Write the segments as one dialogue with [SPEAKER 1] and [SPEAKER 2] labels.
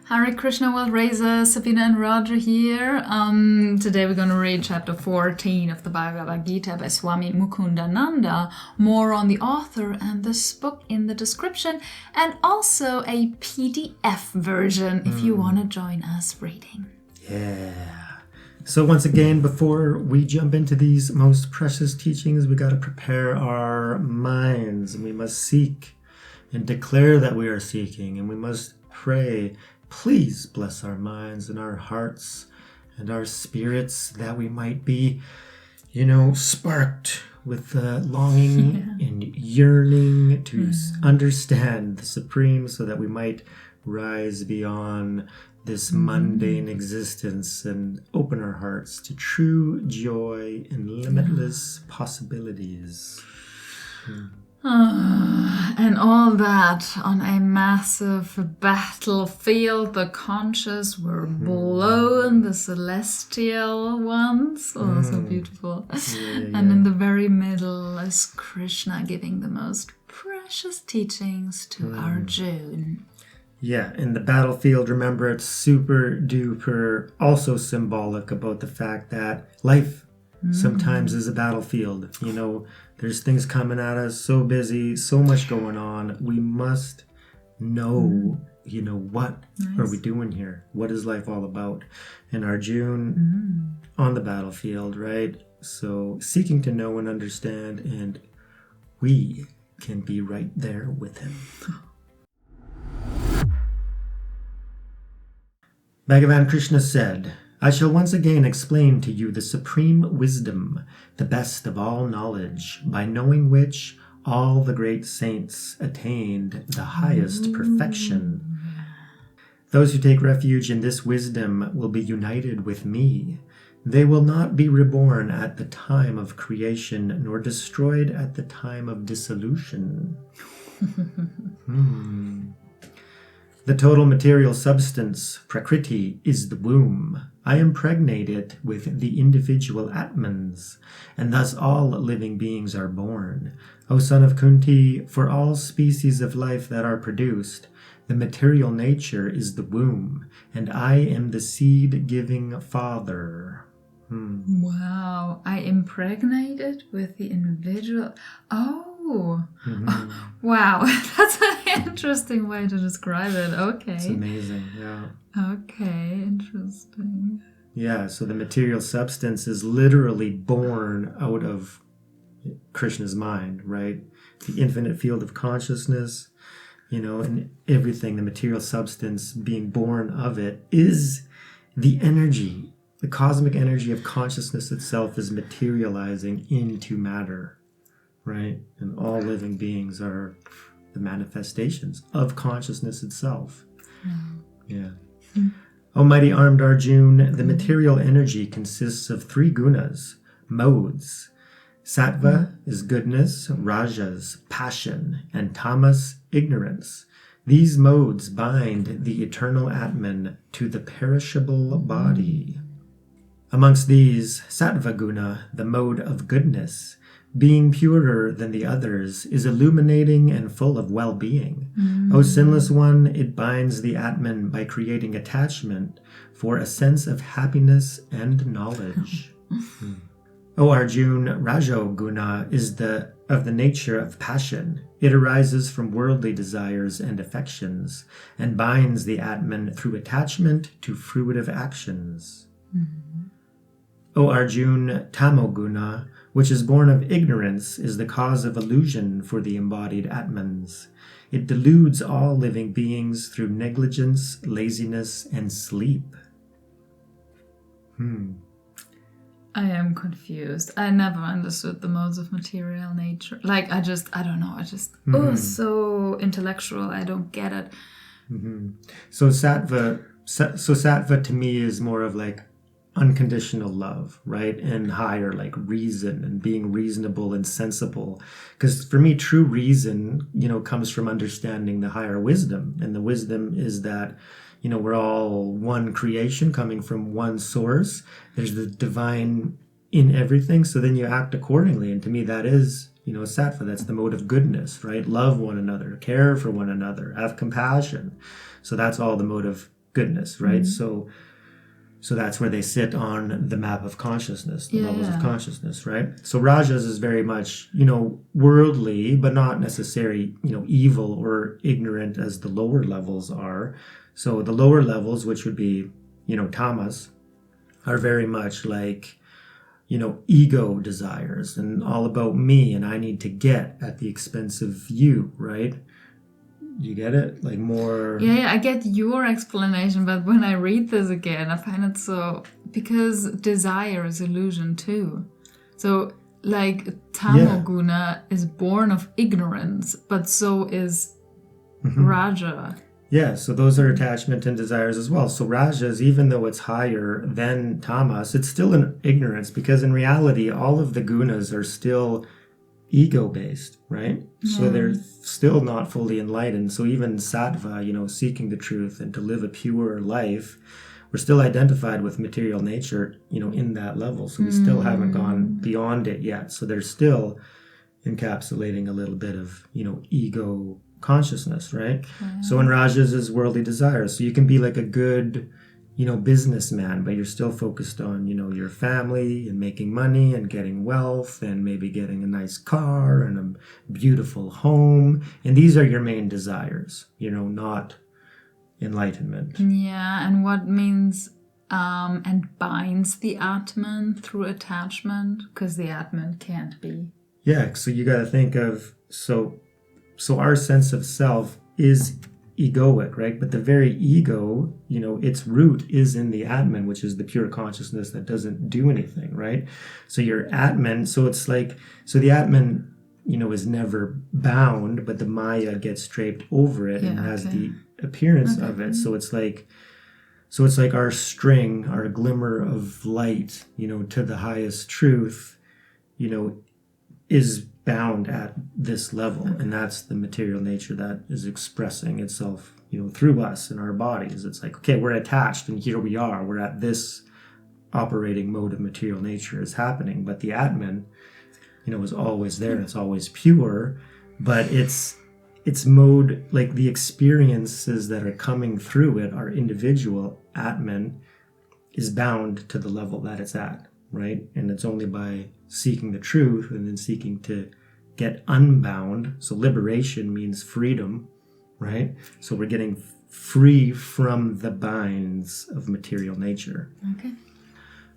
[SPEAKER 1] Hare Krishna, well, Reza, Sabina and Roger here. Today we're going to read chapter 14 of the Bhagavad Gita by Swami Mukundananda. More on the author and this book in the description, and also a PDF version if you want to join us reading.
[SPEAKER 2] Yeah. So once again, before we jump into these most precious teachings, we got to prepare our minds, and we must seek and declare that we are seeking, and we must pray. Please bless our minds and our hearts and our spirits that we might be, sparked with longing and yearning to understand the Supreme, so that we might rise beyond this mundane existence and open our hearts to true joy and limitless possibilities.
[SPEAKER 1] And all that on a massive battlefield. The conscious were blown, the celestial ones. Oh, so beautiful. And in the very middle is Krishna giving the most precious teachings to Arjuna.
[SPEAKER 2] Yeah, in the battlefield, remember, it's super duper also symbolic about the fact that life sometimes is a battlefield. There's things coming at us, so busy, so much going on. We must know, what are we doing here? What is life all about? And Arjuna on the battlefield, right? So seeking to know and understand, and we can be right there with him. Bhagavan Krishna said, I shall once again explain to you the supreme wisdom, the best of all knowledge, by knowing which all the great saints attained the highest perfection. Those who take refuge in this wisdom will be united with me. They will not be reborn at the time of creation, nor destroyed at the time of dissolution. The total material substance, Prakriti, is the womb. I impregnate it with the individual Atmans, and thus all living beings are born. O son of Kunti, for all species of life that are produced, the material nature is the womb, and I am the seed-giving father.
[SPEAKER 1] Wow, I impregnate it with the individual. Wow, that's an interesting way to describe it. Okay.
[SPEAKER 2] It's amazing, yeah.
[SPEAKER 1] Okay, interesting.
[SPEAKER 2] Yeah, so the material substance is literally born out of Krishna's mind, right? The infinite field of consciousness, and everything, the material substance being born of it is the energy. The cosmic energy of consciousness itself is materializing into matter, right? And all living beings are the manifestations of consciousness itself. Yeah. O mighty armed Arjuna, the material energy consists of three gunas, modes. Sattva is goodness, rajas, passion, and tamas, ignorance. These modes bind the eternal Atman to the perishable body. Amongst these, Sattva Guna, the mode of goodness, being purer than the others, is illuminating and full of well-being. O sinless one, it binds the Atman by creating attachment for a sense of happiness and knowledge. O Arjuna, Rajo Guna is of the nature of passion. It arises from worldly desires and affections, and binds the Atman through attachment to fruitive actions. O Arjuna, Tamoguna, which is born of ignorance, is the cause of illusion for the embodied Atmans. It deludes all living beings through negligence, laziness, and sleep.
[SPEAKER 1] I am confused. I never understood the modes of material nature. I don't know. So intellectual. I don't get it.
[SPEAKER 2] So sattva to me is more of unconditional love, right? And higher, reason and being reasonable and sensible. Because for me, true reason, comes from understanding the higher wisdom. And the wisdom is that, we're all one creation coming from one source. There's the divine in everything. So then you act accordingly. And to me, that is, sattva. That's the mode of goodness, right? Love one another, care for one another, have compassion. So that's all the mode of goodness, right? So that's where they sit on the map of consciousness, the levels of consciousness, right? So rajas is very much, worldly, but not necessarily, evil or ignorant as the lower levels are. So the lower levels, which would be, tamas, are very much like, ego desires and all about me, and I need to get at the expense of you, right? You get it? Like more...
[SPEAKER 1] Yeah, I get your explanation, but when I read this again, I find it so... Because desire is illusion too. So, like, Tamoguna is born of ignorance, but so is Raja.
[SPEAKER 2] Yeah, so those are attachment and desires as well. So Rajas, even though it's higher than Tamas, it's still an ignorance, because in reality, all of the gunas are still ego-based, right? So they're still not fully enlightened. So even sattva, seeking the truth and to live a pure life, we're still identified with material nature, in that level. So we still haven't gone beyond it yet. So they're still encapsulating a little bit of, ego consciousness, right? So in rajas is worldly desires. So you can be like a good, businessman, but you're still focused on, your family and making money and getting wealth and maybe getting a nice car and a beautiful home. And these are your main desires, not enlightenment.
[SPEAKER 1] Yeah, and what means and binds the Atman through attachment, because the Atman can't be.
[SPEAKER 2] Yeah, so you got to think of, so our sense of self is egoic, right? But the very ego, its root is in the Atman, which is the pure consciousness that doesn't do anything, right? So your Atman, so it's like, so the Atman, is never bound, but the Maya gets draped over it and has the appearance of it. So it's like our string, our glimmer of light, to the highest truth, is bound at this level, and that's the material nature that is expressing itself, through us in our bodies. It's like, okay, we're attached, and here we are. We're at this operating mode of material nature is happening, but the Atman, is always there, and it's always pure, but its mode, like the experiences that are coming through it, our individual Atman is bound to the level that it's at, right? And it's only by seeking the truth and then seeking to get unbound. So liberation means freedom, right? So we're getting free from the binds of material nature.
[SPEAKER 1] Okay.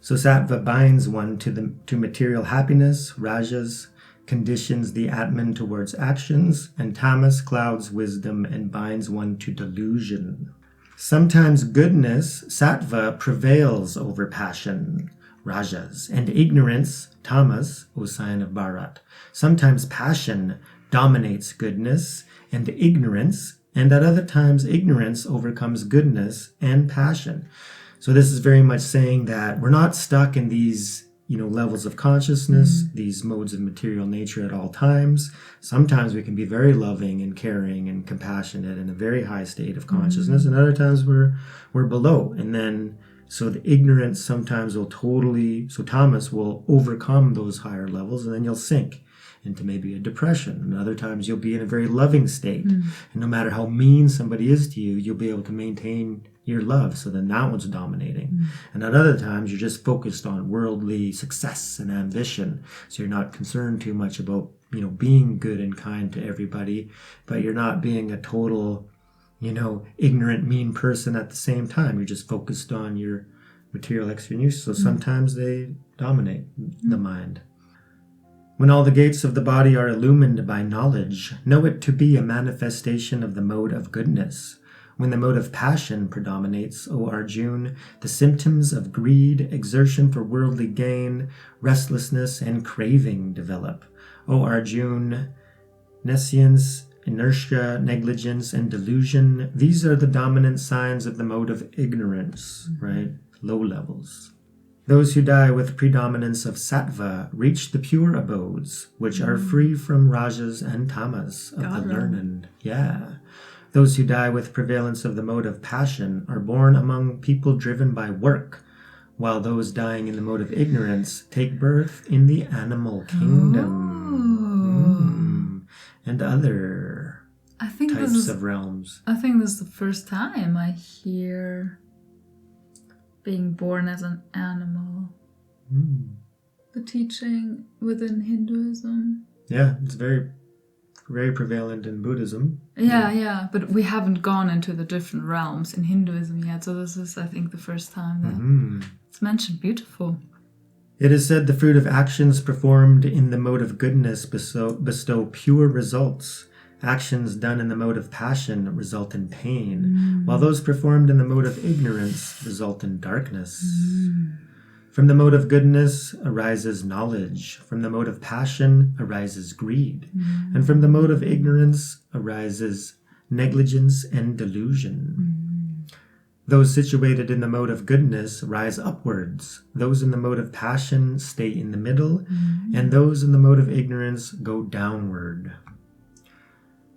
[SPEAKER 2] So sattva binds one to material happiness, rajas conditions the Atman towards actions, and tamas clouds wisdom and binds one to delusion. Sometimes goodness, sattva, prevails over passion, rajas, and ignorance, tamas, O sign of Bharat. Sometimes passion dominates goodness and ignorance, and at other times ignorance overcomes goodness and passion. So this is very much saying that we're not stuck in these, levels of consciousness, these modes of material nature at all times. Sometimes we can be very loving and caring and compassionate in a very high state of consciousness, and other times we're below. And then so the ignorance sometimes will so tamas will overcome those higher levels, and then you'll sink into maybe a depression. And other times you'll be in a very loving state. And no matter how mean somebody is to you, you'll be able to maintain your love. So then that one's dominating. And at other times you're just focused on worldly success and ambition. So you're not concerned too much about, being good and kind to everybody, but you're not being a total, ignorant, mean person at the same time. You're just focused on your material external use. So sometimes they dominate the mind. When all the gates of the body are illumined by knowledge, know it to be a manifestation of the mode of goodness. When the mode of passion predominates, O Arjuna, the symptoms of greed, exertion for worldly gain, restlessness, and craving develop. O Arjuna, nescience, inertia, negligence, and delusion, these are the dominant signs of the mode of ignorance, right? Low levels. Those who die with predominance of sattva reach the pure abodes, which are free from rajas and tamas of the learned. Yeah. Those who die with prevalence of the mode of passion are born among people driven by work, while those dying in the mode of ignorance take birth in the animal kingdom. And other types of realms.
[SPEAKER 1] I think this is the first time I hear being born as an animal. The teaching within Hinduism.
[SPEAKER 2] Yeah, it's very, very prevalent in Buddhism.
[SPEAKER 1] Yeah, but we haven't gone into the different realms in Hinduism yet, so this is, I think, the first time that it's mentioned. Beautiful.
[SPEAKER 2] It is said the fruit of actions performed in the mode of goodness bestow pure results. Actions done in the mode of passion result in pain, while those performed in the mode of ignorance result in darkness. From the mode of goodness arises knowledge. From the mode of passion arises greed. And from the mode of ignorance arises negligence and delusion. Those situated in the mode of goodness rise upwards. Those in the mode of passion stay in the middle. And those in the mode of ignorance go downward.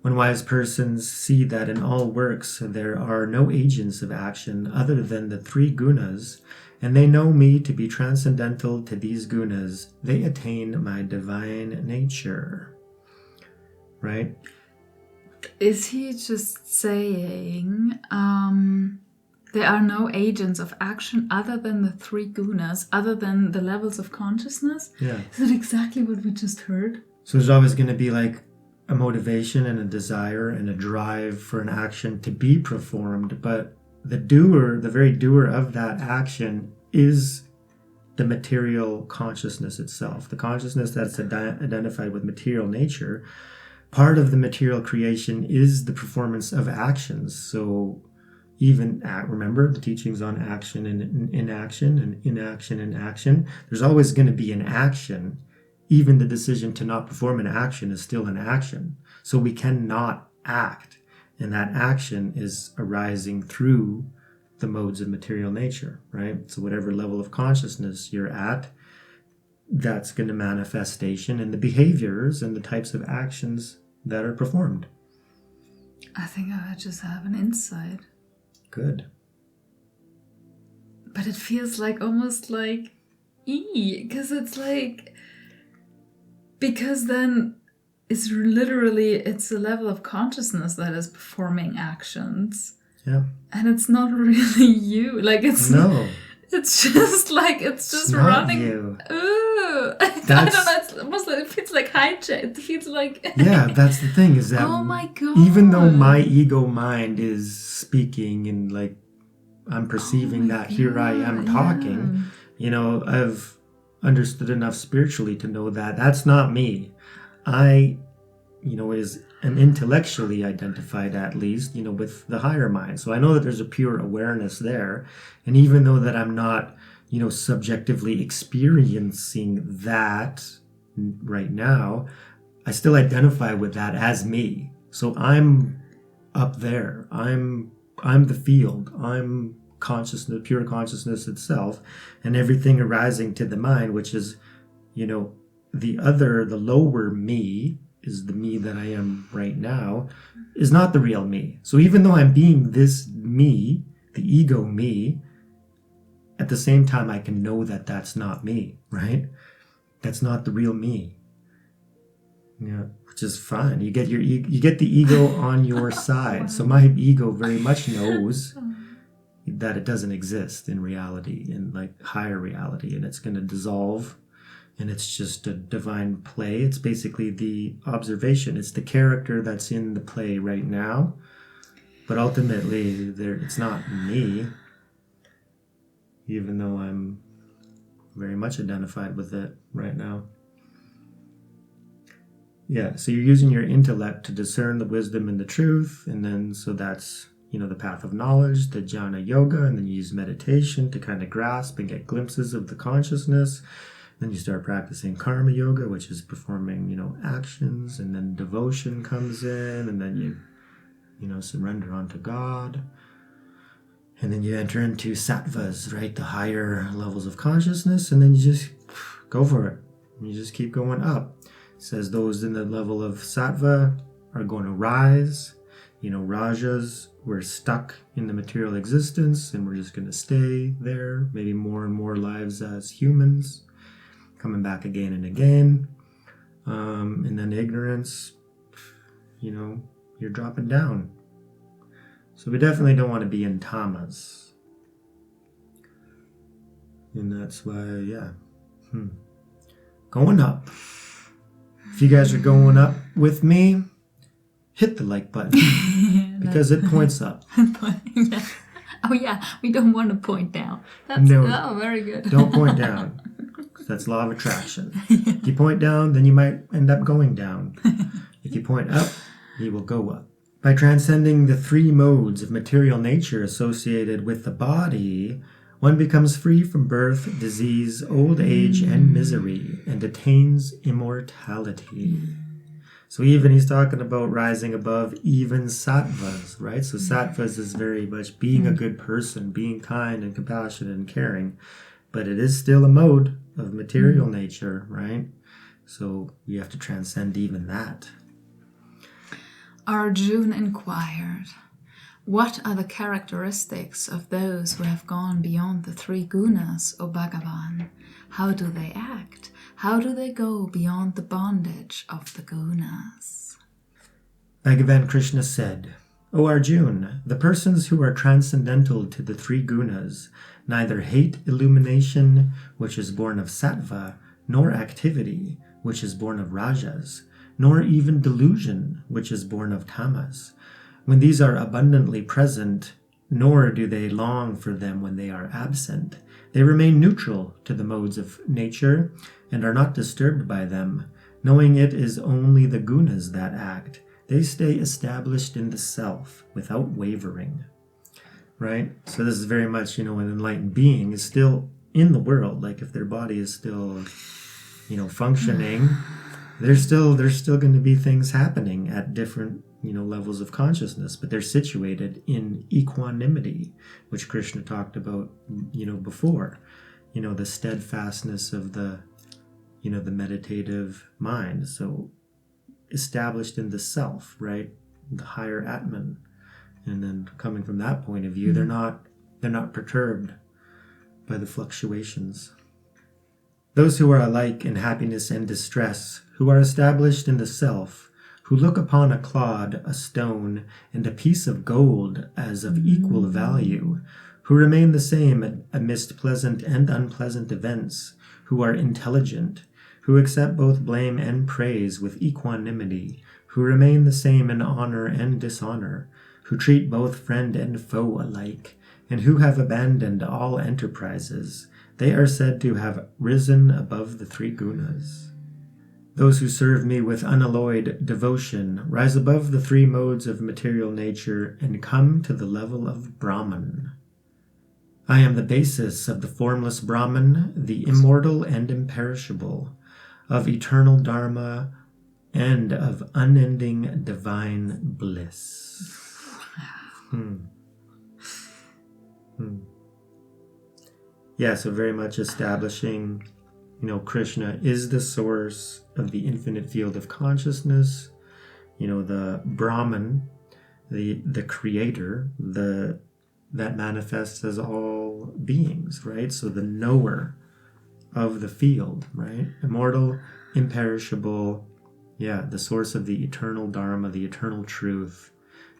[SPEAKER 2] When wise persons see that in all works there are no agents of action other than the three gunas, and they know me to be transcendental to these gunas, they attain my divine nature. Right?
[SPEAKER 1] Is he just saying there are no agents of action other than the three gunas, other than the levels of consciousness?
[SPEAKER 2] Yeah.
[SPEAKER 1] Is that exactly what we just heard?
[SPEAKER 2] So there's always going to be like a motivation and a desire and a drive for an action to be performed, but the doer, the very doer of that action, is the material consciousness itself, the consciousness that's identified with material nature. Part of the material creation is the performance of actions. So even remember the teachings on action and inaction and inaction and action. There's always going to be an action. Even the decision to not perform an action is still an action. So we cannot act. And that action is arising through the modes of material nature, right? So whatever level of consciousness you're at, that's going to manifestation in the behaviors and the types of actions that are performed.
[SPEAKER 1] I think I just have an insight.
[SPEAKER 2] Good.
[SPEAKER 1] But it feels like almost like because it's like, because then it's a level of consciousness that is performing actions.
[SPEAKER 2] Yeah.
[SPEAKER 1] And it's not really you. Like it's it's just like it's running.
[SPEAKER 2] You.
[SPEAKER 1] Ooh. I don't know, it's almost like it feels like hijack. It feels like
[SPEAKER 2] yeah, that's the thing, is that
[SPEAKER 1] oh my God.
[SPEAKER 2] Even though my ego mind is speaking and like I'm perceiving that God, here I am talking, I've understood enough spiritually to know that that's not me. I am intellectually identified, at least, with the higher mind. So I know that there's a pure awareness there. And even though that I'm not, subjectively experiencing that right now, I still identify with that as me. So I'm up there. I'm the field. I'm consciousness, pure consciousness itself, and everything arising to the mind, which is, the lower me, is the me that I am right now, is not the real me. So even though I'm being this me, the ego me, at the same time I can know that that's not me, right? That's not the real me. Yeah, which is fun. You get the ego on your side. Wow. So my ego very much knows that it doesn't exist in reality, in like higher reality, and it's going to dissolve. And it's just a divine play. It's basically the observation. It's the character that's in the play right now. But ultimately, it's not me, even though I'm very much identified with it right now. Yeah, so you're using your intellect to discern the wisdom and the truth. And then, so that's, the path of knowledge, the jnana yoga. And then you use meditation to kind of grasp and get glimpses of the consciousness. Then you start practicing karma yoga, which is performing, actions, and then devotion comes in, and then you, surrender onto God. And then you enter into sattvas, right? The higher levels of consciousness, and then you just go for it. You just keep going up. It says those in the level of sattva are going to rise. Rajas, we're stuck in the material existence, and we're just going to stay there, maybe more and more lives as humans. Coming back again and again. And then ignorance, you're dropping down. So we definitely don't want to be in tamas. And that's why, going up. If you guys are going up with me, hit the like button because it points up.
[SPEAKER 1] Yes. Oh yeah, we don't want to point down. Oh, very good.
[SPEAKER 2] Don't point down. That's law of attraction. If you point down, then you might end up going down. If you point up, you will go up. By transcending the three modes of material nature associated with the body, one becomes free from birth, disease, old age, and misery, and attains immortality. So even he's talking about rising above even sattvas, right? So sattvas is very much being a good person, being kind and compassionate and caring, but it is still a mode of material nature, right? So we have to transcend even that.
[SPEAKER 1] Arjuna inquired, "What are the characteristics of those who have gone beyond the three gunas, O Bhagavan? How do they act? How do they go beyond the bondage of the gunas?"
[SPEAKER 2] Bhagavan Krishna said, "O Arjuna, the persons who are transcendental to the three gunas neither hate illumination, which is born of sattva, nor activity, which is born of rajas, nor even delusion, which is born of tamas. When these are abundantly present, nor do they long for them when they are absent. They remain neutral to the modes of nature and are not disturbed by them. Knowing it is only the gunas that act, they stay established in the self without wavering." Right? So this is very much, an enlightened being is still in the world. Like if their body is still, functioning, there's still going to be things happening at different levels of consciousness, but they're situated in equanimity, which Krishna talked about before, the steadfastness of the the meditative mind. So established in the self, right, the higher Atman, and then coming from that point of view, they're not perturbed by the fluctuations. Those who are alike in happiness and distress, who are established in the self, who look upon a clod, a stone, and a piece of gold as of equal value, who remain the same amidst pleasant and unpleasant events, who are intelligent, who accept both blame and praise with equanimity, who remain the same in honor and dishonor, who treat both friend and foe alike, and who have abandoned all enterprises, they are said to have risen above the three gunas. Those who serve me with unalloyed devotion rise above the three modes of material nature and come to the level of Brahman. I am the basis of the formless Brahman, the immortal and imperishable, of eternal Dharma, and of unending divine bliss. Yeah, so very much establishing, Krishna is the source of the infinite field of consciousness, the Brahman, the creator, that manifests as all beings, right? So the knower of the field, right? Immortal, imperishable, the source of the eternal Dharma, the eternal truth,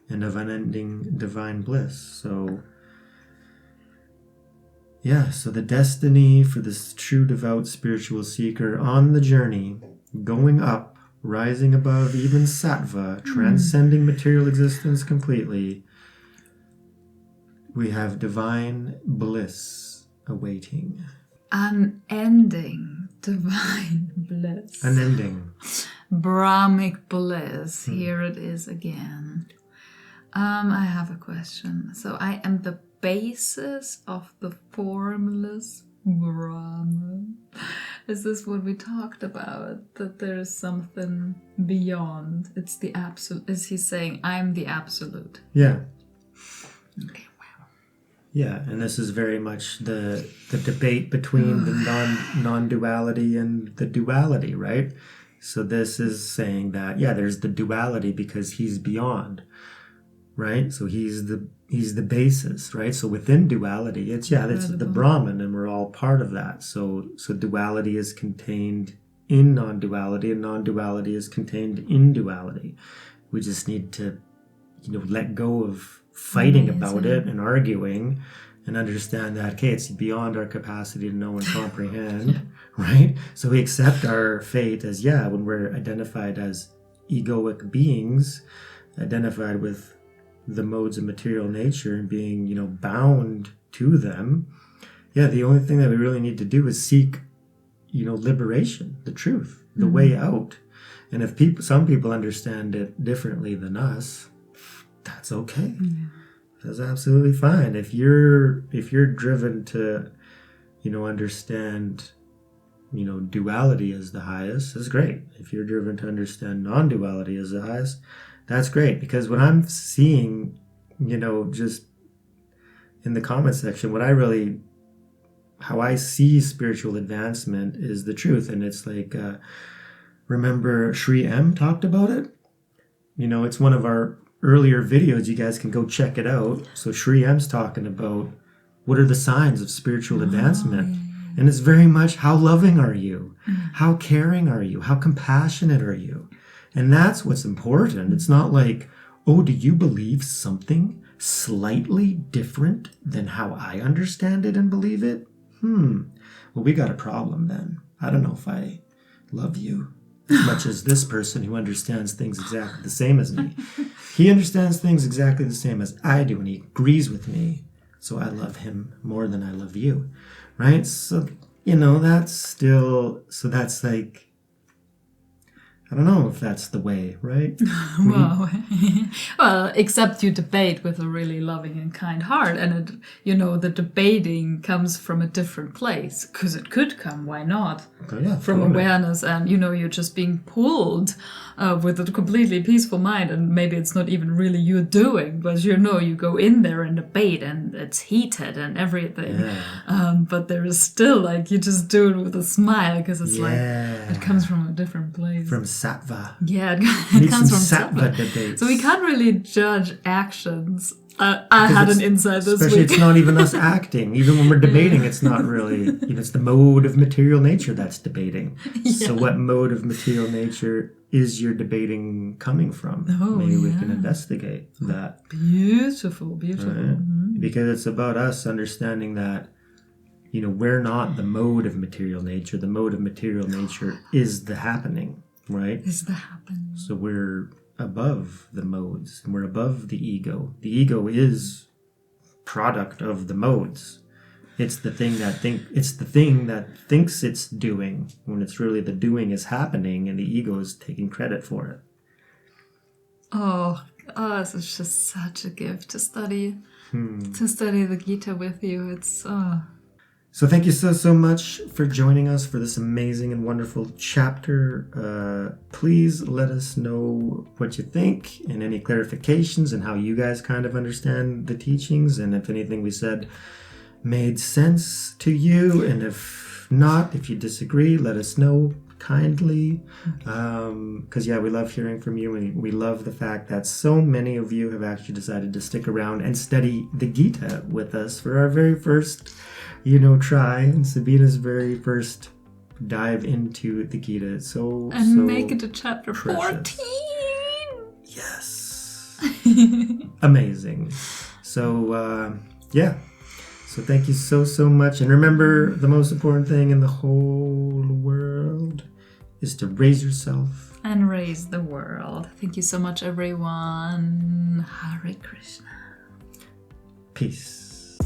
[SPEAKER 2] and of unending divine bliss. So so the destiny for this true devout spiritual seeker on the journey, going up, rising above even sattva, transcending material existence completely, we have divine bliss awaiting.
[SPEAKER 1] Unending divine bliss.
[SPEAKER 2] Unending.
[SPEAKER 1] Brahmic bliss. Here it is again. I have a question. So I am the basis of the formless Brahman. Is this what we talked about? That there is something beyond? It's the absolute. Is he saying, I'm the absolute?
[SPEAKER 2] Yeah.
[SPEAKER 1] Okay, wow.
[SPEAKER 2] Yeah, and this is very much the debate between the non-duality and the duality, right? So this is saying that, there's the duality because he's beyond, right? So he's the basis, right? So within duality, it's the Brahman, and we're all part of that. So duality is contained in non-duality, and non-duality is contained in duality. We just need to, let go of fighting about it and arguing, and understand that, okay, it's beyond our capacity to know and comprehend, right? So we accept our fate as, when we're identified as egoic beings, identified with the modes of material nature and being, bound to them. The only thing that we really need to do is seek, liberation, the truth, the way out. And if some people understand it differently than us, that's okay. That's absolutely fine. If you're driven to, understand, duality as the highest, that's great. If you're driven to understand non-duality as the highest, that's great. Because what I'm seeing, just in the comment section, how I see spiritual advancement is the truth. And it's like, remember Sri M talked about it? It's one of our earlier videos. You guys can go check it out. So Sri M's talking about what are the signs of spiritual advancement. And it's very much, how loving are you? How caring are you? How compassionate are you? And that's what's important. It's not like, oh, do you believe something slightly different than how I understand it and believe it? Well, we got a problem then. I don't know if I love you as much as this person who understands things exactly the same as me. He understands things exactly the same as I do, and he agrees with me. So I love him more than I love you, right? So, that's like, I don't know if that's the way, right?
[SPEAKER 1] Well, except you debate with a really loving and kind heart, and the debating comes from a different place, because it could come, why not? From awareness, and you're just being pulled with a completely peaceful mind, and maybe it's not even really you doing, but you go in there and debate, and it's heated and everything. But there is still, like, you just do it with a smile, because it's like it comes from a different place.
[SPEAKER 2] From sattva.
[SPEAKER 1] It comes from
[SPEAKER 2] sattva debates.
[SPEAKER 1] So we can't really judge actions. I had an insight this
[SPEAKER 2] especially
[SPEAKER 1] week.
[SPEAKER 2] It's not even us acting. Even when we're debating, it's not really, it's the mode of material nature that's debating. So what mode of material nature is your debating coming from? Maybe we can investigate that.
[SPEAKER 1] Beautiful.
[SPEAKER 2] Right? Mm-hmm. Because it's about us understanding that, we're not the mode of material nature. The mode of material nature is the happening, right?
[SPEAKER 1] Is the happening.
[SPEAKER 2] So we're above the modes, and we're above the ego. The ego is product of the modes. It's the thing that thinks it's doing, when it's really the doing is happening, and the ego is taking credit for it.
[SPEAKER 1] It's just such a gift to study the Gita with you. It's
[SPEAKER 2] So thank you so much for joining us for this amazing and wonderful chapter. Please let us know what you think and any clarifications and how you guys kind of understand the teachings, and if anything we said made sense to you. And if not, if you disagree, let us know kindly. Because we love hearing from you, and we love the fact that so many of you have actually decided to stick around and study the Gita with us for our very first try, and Sabina's very first dive into the Gita.
[SPEAKER 1] Make it to chapter precious. 14.
[SPEAKER 2] Yes. Amazing. So thank you so much. And remember, the most important thing in the whole world is to raise yourself
[SPEAKER 1] and raise the world. Thank you so much, everyone. Hare Krishna.
[SPEAKER 2] Peace.